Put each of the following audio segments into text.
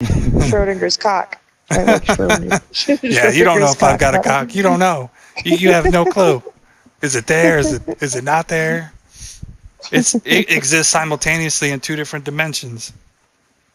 Schrodinger's cock. I like Schrodinger. Yeah, you don't know if I've got a cock. You don't know. You have no clue. Is it there? Is it not there? It exists simultaneously in two different dimensions.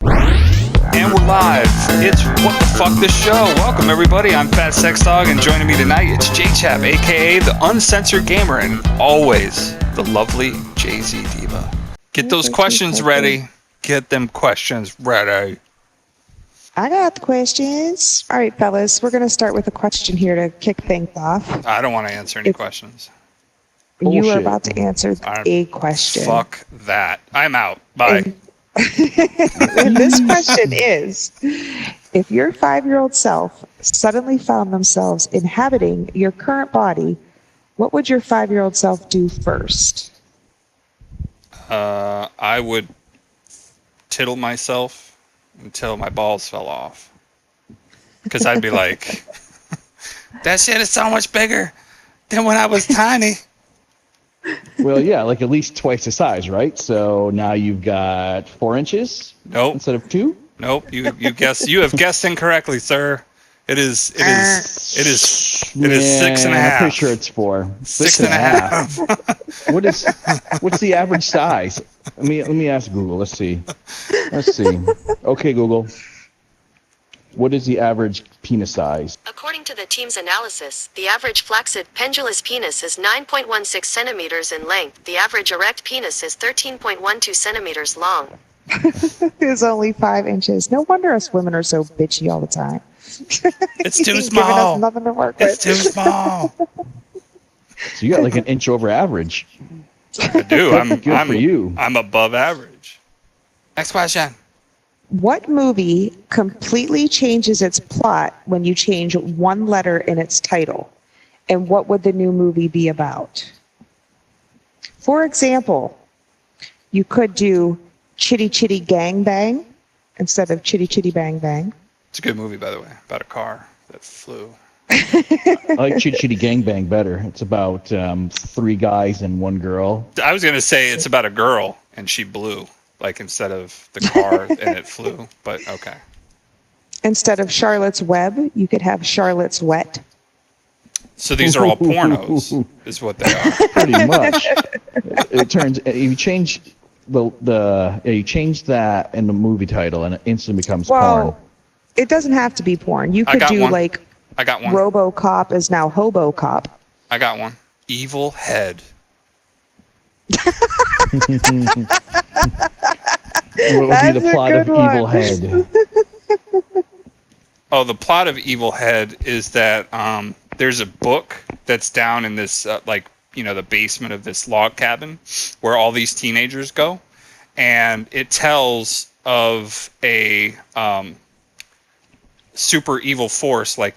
And we're live. It's What the Fuck This Show. Welcome everybody. I'm Fat Sex Dog, and joining me tonight it's J-Chap, aka the Uncensored Gamer, and always the lovely Jay-Z Diva. Get those questions ready. Get them questions ready. I got the questions. All right, fellas, we're going to start with a question here to kick things off. I don't want to answer any questions. You are about to answer a question. Fuck that. I'm out. Bye. And this question is, if your 5-year-old self suddenly found themselves inhabiting your current body, what would your 5-year-old self do first? I would tittle myself until my balls fell off. Because I'd be like, that shit is so much bigger than when I was tiny. Well, yeah, like at least twice the size, right? So now you've got 4 inches. Nope. Instead of 2. Nope. You have guessed incorrectly, sir. It is 6.5. I'm pretty sure it's 4. 6.5. What's the average size? Let me ask Google. Let's see. Okay, Google. What is the average penis size? According to the team's analysis, the average flaccid pendulous penis is 9.16 centimeters in length. The average erect penis is 13.12 centimeters long. It's only 5 inches. No wonder us women are so bitchy all the time. It's too Giving small. us nothing to work with. It's too small. So you got like an inch over average. I do. Good for you. I'm above average. Next question. What movie completely changes its plot when you change one letter in its title? And what would the new movie be about? For example, you could do Chitty Chitty Gang Bang instead of Chitty Chitty Bang Bang. It's a good movie, by the way, about a car that flew. I like Chitty Chitty Gang Bang better. It's about 3 guys and 1 girl. I was going to say it's about a girl and she blew. Like instead of the car and it flew, but okay. Instead of Charlotte's Web, you could have Charlotte's Wet. So these are all pornos, is what they are. Pretty much. It turns you change you change that in the movie title and it instantly becomes porn. It doesn't have to be porn. You could do like I got one. RoboCop is now HoboCop. I got one. Evil Head. What would be the plot of Evil Head? Oh, the plot of Evil Head is that there's a book that's down in this the basement of this log cabin where all these teenagers go, and it tells of a super evil force, a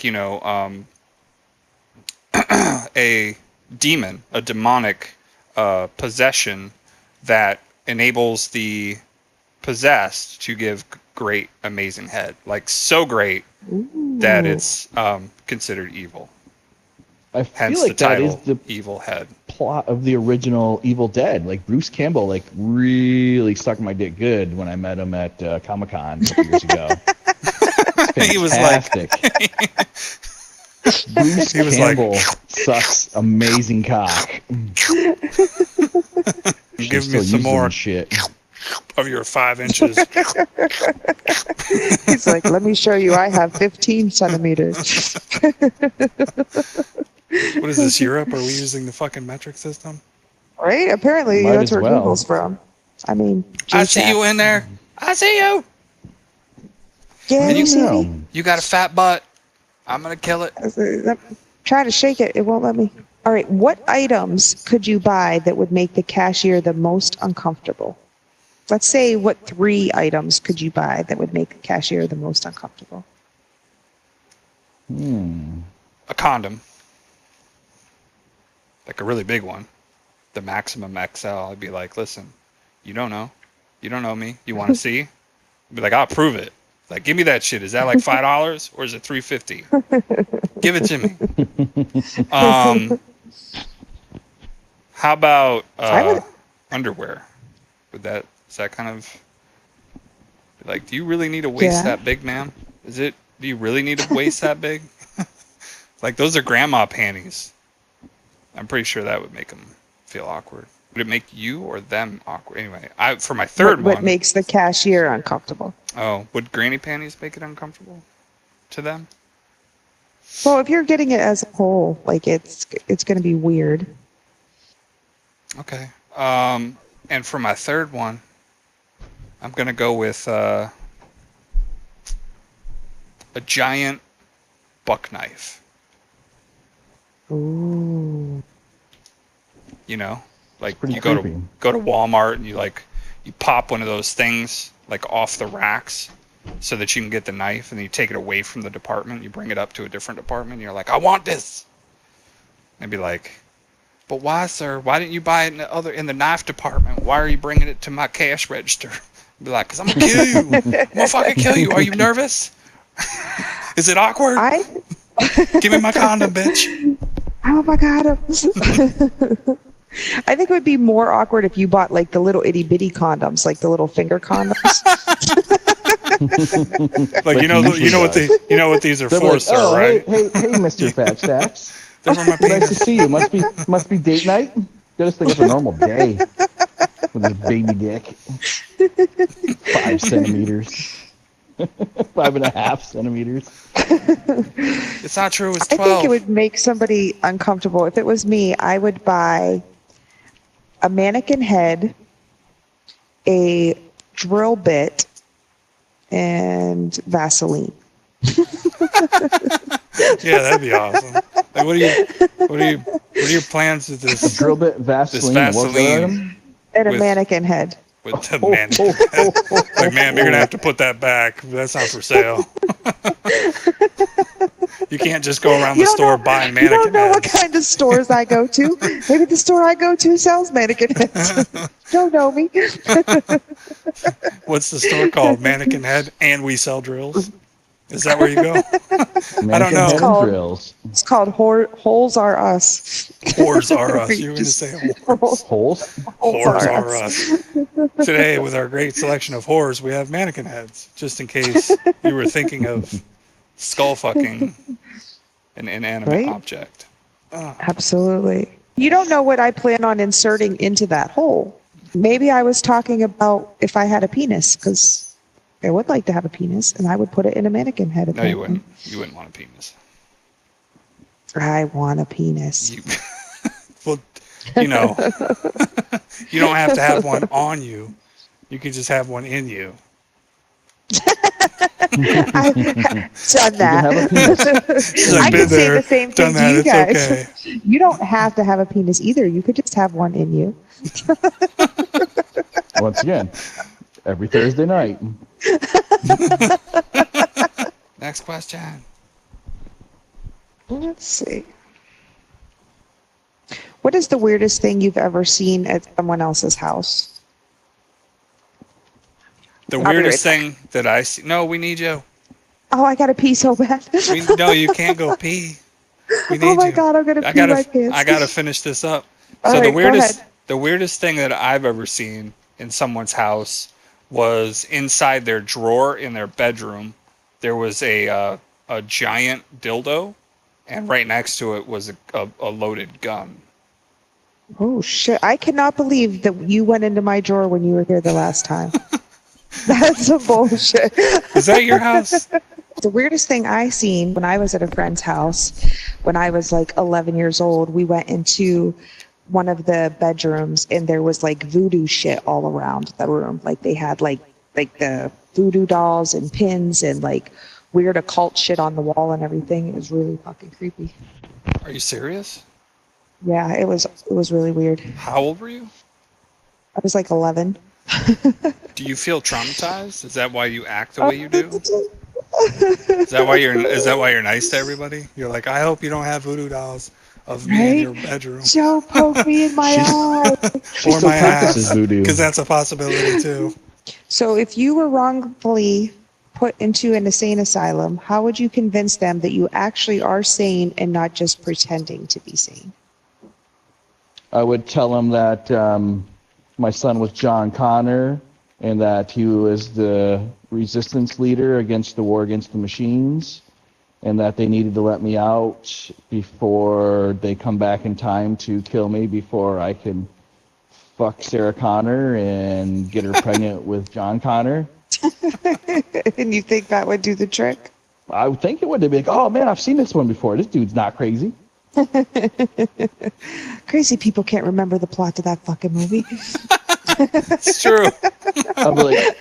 demon, a demonic possession that enables the possessed to give great, amazing head. Like so great that it's considered evil. I feel Hence like the title, that is the Evil Head. plot of the original Evil Dead. Like Bruce Campbell, really sucked my dick good when I met him at Comic-Con a couple years ago. He was like, Bruce Campbell sucks amazing cock. Give me some more shit of your 5 inches. He's like, let me show you. I have 15 centimeters. What is this, Europe? Are we using the fucking metric system? Right? Apparently, Might that's as where well. Google's from. I mean, I see you in there. I see you. Yeah, And you see. You got a fat butt. I'm gonna kill it. Try to shake it. It won't let me. All right. What items could you buy that would make the cashier the most uncomfortable? Let's say, what 3 items could you buy that would make the cashier the most uncomfortable? A condom. Like a really big one. The maximum XL. I'd be like, listen, you don't know. You don't know me. You want to see? I'd be like, I'll prove it. Like, give me that shit. Is that like $5 or is it $3.50? Give it to me. How about underwear? Is that kind of Like, do you really need a waist Yeah. that big, ma'am? Do you really need a waist that big? Like, those are grandma panties. I'm pretty sure that would make them feel awkward. Would it make you or them awkward? Anyway, for my third What one. makes the cashier uncomfortable? Oh, would granny panties make it uncomfortable to them? Well, if you're getting it as a whole, like it's going to be weird. Okay. And for my third one, I'm gonna go with a giant buck knife. Ooh. You know, like pretty you go creepy. to Walmart and you pop one of those things like off the racks so that you can get the knife, and then you take it away from the department. You bring it up to a different department. And you're like, I want this. And be like, but why, sir? Why didn't you buy it in the knife department? Why are you bringing it to my cash register? Be like, 'cause I'm gonna kill you. I'm gonna fucking kill you. Are you nervous? Is it awkward? Give me my condom, bitch. Oh my God. I think it would be more awkward if you bought like the little itty bitty condoms, like the little finger condoms. Like, you know what these are They're for, like, sir, oh, right? hey, Mr. Fat Stacks. Those are my Nice to penis. see you. Must be date night. They just think it's a normal day with this baby dick. 5 centimeters. 5.5 centimeters. It's not true. It's I 12. think it would make somebody uncomfortable. If it was me, I would buy a mannequin head, a drill bit, and Vaseline. Yeah, that'd be awesome. Like, what are your plans with this? Drill bit, Vaseline. This What's the other Vaseline. item? And a With- mannequin head. With the mannequin. Like, ma'am, you're gonna have to put that back. That's not for sale. You can't just go around the store buying You don't mannequin know what heads. kind of stores I go to. Maybe the store I go to sells mannequin heads. Don't know me. What's the store called? Mannequin Head, and we sell drills. Is that where you go? Mannequin I don't know. head and Called- drills. It's called Holes Are Us. Whores are us. You were gonna say Holes? whores are us. Today, with our great selection of whores, we have mannequin heads. Just in case you were thinking of skull fucking an inanimate Right? object. Absolutely. You don't know what I plan on inserting into that hole. Maybe I was talking about if I had a penis, because I would like to have a penis, and I would put it in a mannequin head. No, you wouldn't. You wouldn't want a penis. I want a penis. Well, you know, you don't have to have one on you. You can just have one in you. I've done that. have a penis. She's like, I been can say there, the same done thing to that. you It's guys. okay. You don't have to have a penis either. You could just have one in you. Once again, every Thursday night. Next question. Let's see. What is the weirdest thing you've ever seen at someone else's house? The I'll be weirdest right thing that I see. No, we need you. Oh, I gotta pee so bad. No, you can't go pee. We need Oh my you. God, I'm gonna pee my pants. I gotta finish this up. All So right, go ahead. the weirdest thing that I've ever seen in someone's house was inside their drawer in their bedroom. There was a giant dildo, and right next to it was a loaded gun. Oh shit! I cannot believe that you went into my drawer when you were here the last time. That's some bullshit. Is that your house? The weirdest thing I seen when I was at a friend's house, when I was like 11 years old, we went into one of the bedrooms and there was like voodoo shit all around the room. Like they had like the voodoo dolls and pins and like weird occult shit on the wall and everything. It was really fucking creepy. Are you serious? Yeah, it was really weird. How old were you? I was like 11. Do you feel traumatized? Is that why you act the way you do? Is that why you're nice to everybody? You're like, I hope you don't have voodoo dolls of me in Right? your bedroom Joe poked me in my eye. She or still my practices ass, voodoo. because that's a possibility too. So if you were wrongfully put into an insane asylum, how would you convince them that you actually are sane and not just pretending to be sane? I would tell him that my son was John Connor and that he was the resistance leader against the war against the machines, and that they needed to let me out before they come back in time to kill me before I could fuck Sarah Connor and get her pregnant with John Connor. And you think that would do the trick? I would think it would. They'd be like, oh man, I've seen this one before. This dude's not crazy. Crazy people can't remember the plot to that fucking movie. It's true. I'll be like,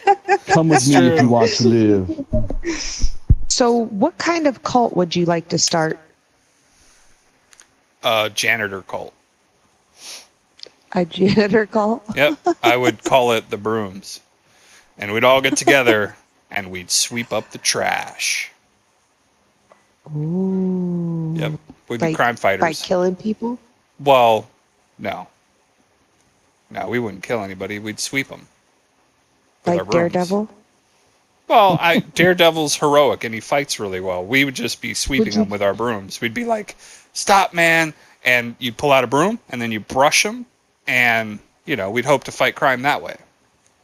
come with me if you want to live. So what kind of cult would you like to start? Janitor cult. A janitor cult? Yep. I would call it the Brooms. And we'd all get together and we'd sweep up the trash. Ooh. Yep. We'd be crime fighters. By killing people? Well, no. No, we wouldn't kill anybody. We'd sweep them. Like Daredevil? Well, Daredevil's heroic and he fights really well. We would just be sweeping them with our brooms. We'd be like, stop, man. And you'd pull out a broom and then you brush them. And, you know, we'd hope to fight crime that way.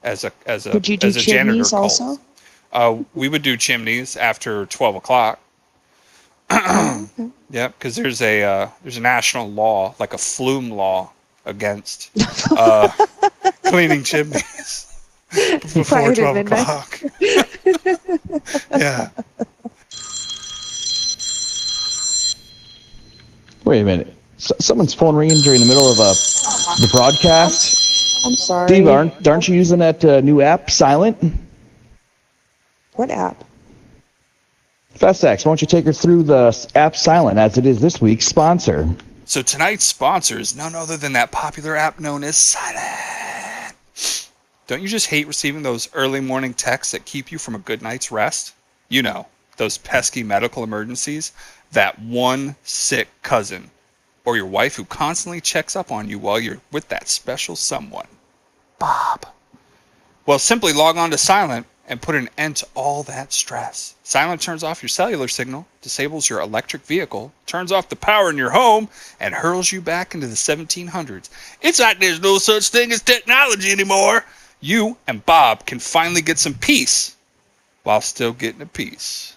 Would you do chimneys also? We would do chimneys after 12 o'clock. Yeah, because there's a national law, like a flume law, against cleaning chimneys before 12 o'clock. Yeah. Wait a minute. Someone's phone ringing during the middle of the broadcast. I'm sorry. Steve, aren't you using that new app, Silent? What app? FestX, why don't you take her through the app Silent, as it is this week's sponsor? So tonight's sponsor is none other than that popular app known as Silent. Don't you just hate receiving those early morning texts that keep you from a good night's rest? You know, those pesky medical emergencies, that one sick cousin, or your wife who constantly checks up on you while you're with that special someone, Bob. Well, simply log on to Silent and put an end to all that stress. Silent turns off your cellular signal, disables your electric vehicle, turns off the power in your home, and hurls you back into the 1700s. It's like there's no such thing as technology anymore. You and Bob can finally get some peace while still getting a piece.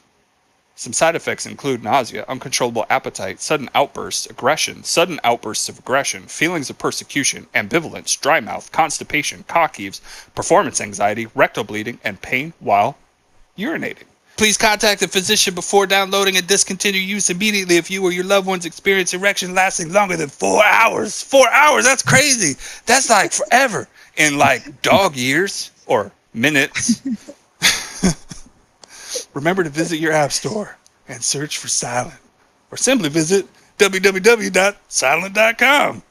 Some side effects include nausea, uncontrollable appetite, sudden outbursts of aggression, feelings of persecution, ambivalence, dry mouth, constipation, cock heaves, performance anxiety, rectal bleeding, and pain while urinating. Please contact a physician before downloading and discontinue use immediately if you or your loved ones experience erection lasting longer than 4 hours. 4 hours? That's crazy. That's like forever. In like dog years or minutes. Remember to visit your app store and search for Silent, or simply visit www.silent.com.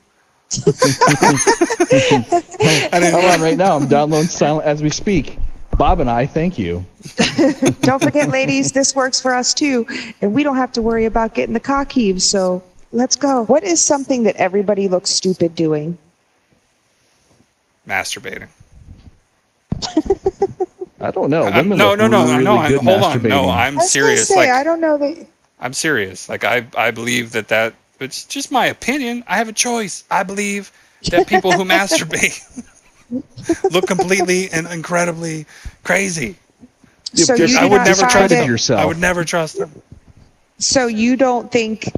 Hold on right now. I'm downloading Silent as we speak. Bob and I thank you. Don't forget, ladies, this works for us too, and we don't have to worry about getting the cock heaves, so let's go. What is something that everybody looks stupid doing? Masturbating. I don't know. No, hold on. No, I'm serious. I don't know that. I'm serious. Like I believe that it's just my opinion. I have a choice. I believe that people who masturbate look completely and incredibly crazy. So I would never trust them. Yourself. I would never trust them. So you don't think,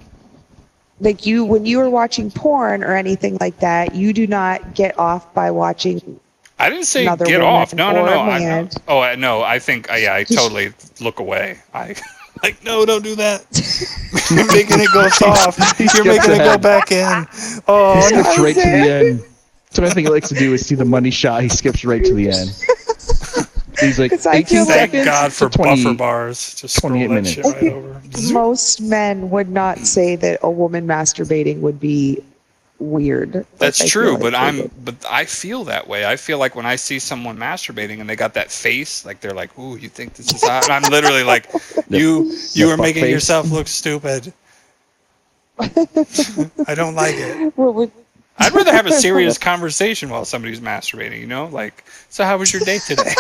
like when you were watching porn or anything like that, you do not get off by watching. I didn't say get off. No. I think I totally look away. Like, no, don't do that. You're making it go soft. You're making it go back in. Oh, he skips right to the end. So I think he likes to do is see the money shot. He skips right to the end. He's like 18 seconds. Thank God for buffer bars. Just 28 minutes. Shit right over. Most men would not say that a woman masturbating would be weird. That's true, but I feel that way. I feel like when I see someone masturbating and they got that face, like they're like, "Ooh, you think this is hot?" And I'm literally like, "You are making yourself look stupid." I don't like it. I'd rather have a serious conversation while somebody's masturbating. You know, like, so how was your day today?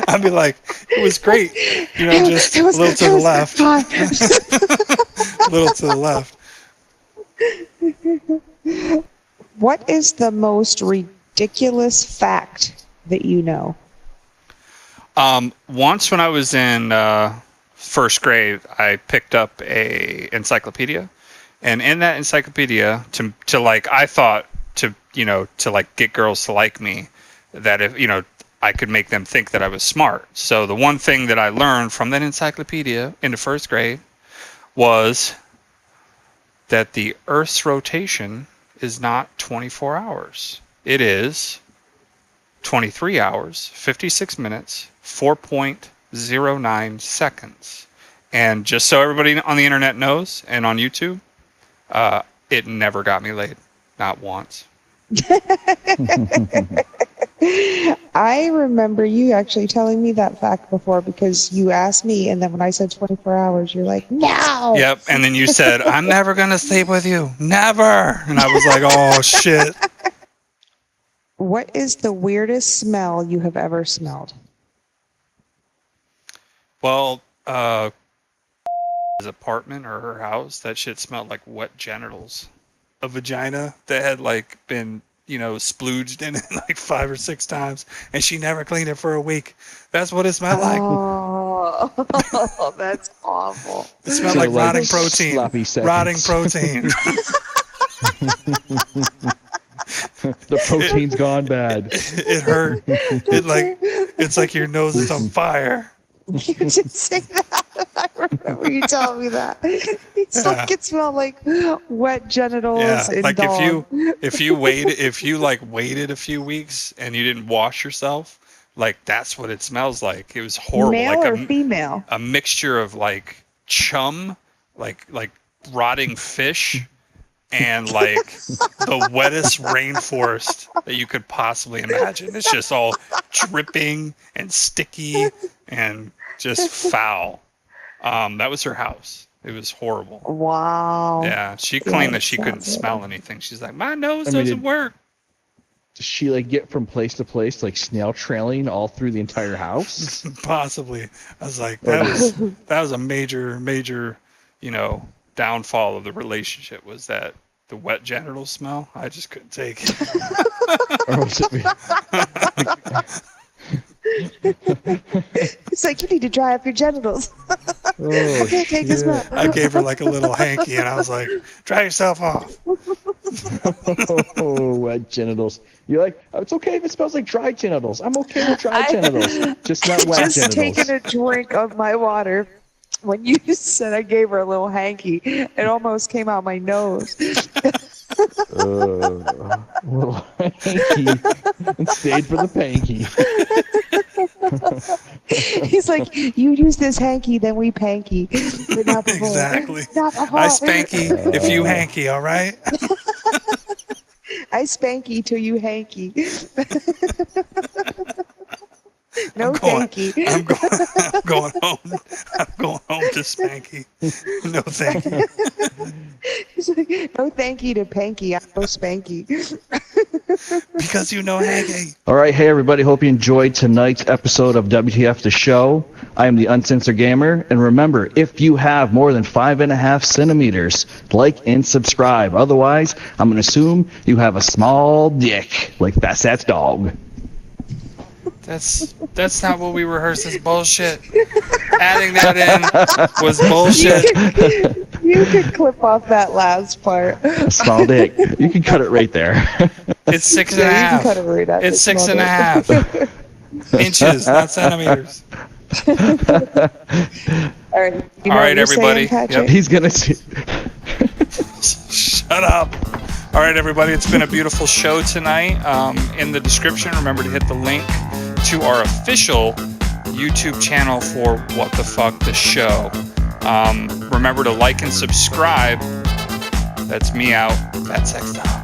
I'd be like, it was great. You know, just a little to the left. A little to the left. What is the most ridiculous fact that you know? Once when I was in first grade, I picked up a encyclopedia, and in that encyclopedia, to like, I thought to like get girls to like me, that if I could make them think that I was smart. So the one thing that I learned from that encyclopedia into first grade was that the Earth's rotation is not 24 hours. It is 23 hours, 56 minutes, 4.09 seconds. And just so everybody on the internet knows, and on YouTube, it never got me laid. Not once. I remember you actually telling me that fact before, because you asked me, and then when I said 24 hours, you're like, no! Yep, and then you said, I'm never going to sleep with you. Never! And I was like, oh, shit. What is the weirdest smell you have ever smelled? Well, his apartment or her house, that shit smelled like wet genitals. A vagina that had like been, splooged in it like 5 or 6 times, and she never cleaned it for a week. That's what it smelled like. Oh, that's awful. It smelled like rotting protein. Sloppy seconds. Rotting protein. The protein's gone bad. It hurt. It's like your nose is on fire. You did say that. I remember you telling me that. It's like it smelled like wet genitals. Yeah, and like dog. if you waited a few weeks and you didn't wash yourself, like that's what it smells like. It was horrible. Male like or female? A mixture of like chum, like rotting fish, and like the wettest rainforest that you could possibly imagine. It's just all dripping and sticky and just foul. That was her house. It was horrible. Wow. Yeah, she claimed that she couldn't smell anything. She's like, my nose doesn't work. Does she like get from place to place, like snail trailing all through the entire house? Possibly. I was like, that was a major, downfall of the relationship, was that the wet genital smell. I just couldn't take it. Or was it It's like, you need to dry up your genitals. Oh, I can't take this smell. I gave her like a little hanky, and I was like, dry yourself off. Oh, wet genitals. You're like, oh, it's okay if it smells like dry genitals. I'm okay with dry genitals, just not wet Just genitals. taking a drink of my water. When you said I gave her a little hanky, it almost came out my nose. Little hanky. And stayed for the panky. He's like, you use this hanky, then we panky. But not before. Exactly. Not before. I spanky if you hanky, all right? I spanky till you hanky. No, thank you. I'm going home. I'm going home to Spanky. No, thank you. He's like, no, thank you to Panky. I'm no Spanky. Because you know Hanky. All right, hey everybody. Hope you enjoyed tonight's episode of WTF the Show. I am the Uncensored Gamer, and remember, if you have more than 5.5 centimeters, like and subscribe. Otherwise, I'm gonna assume you have a small dick, like That's Dog. That's not what we rehearsed as bullshit. Adding that in was bullshit. You could clip off that last part. A small dick. You can cut it right there. It's 6.5. Yeah, you can cut it right out. It's 6.5 inches, not centimeters. All right, you know All right, what you're everybody. saying, Patrick? Yep. He's gonna see. Shut up. All right, everybody. It's been a beautiful show tonight. In the description, remember to hit the link to our official YouTube channel for What the Fuck the Show. Remember to like and subscribe. That's me out. That's Sex Dog.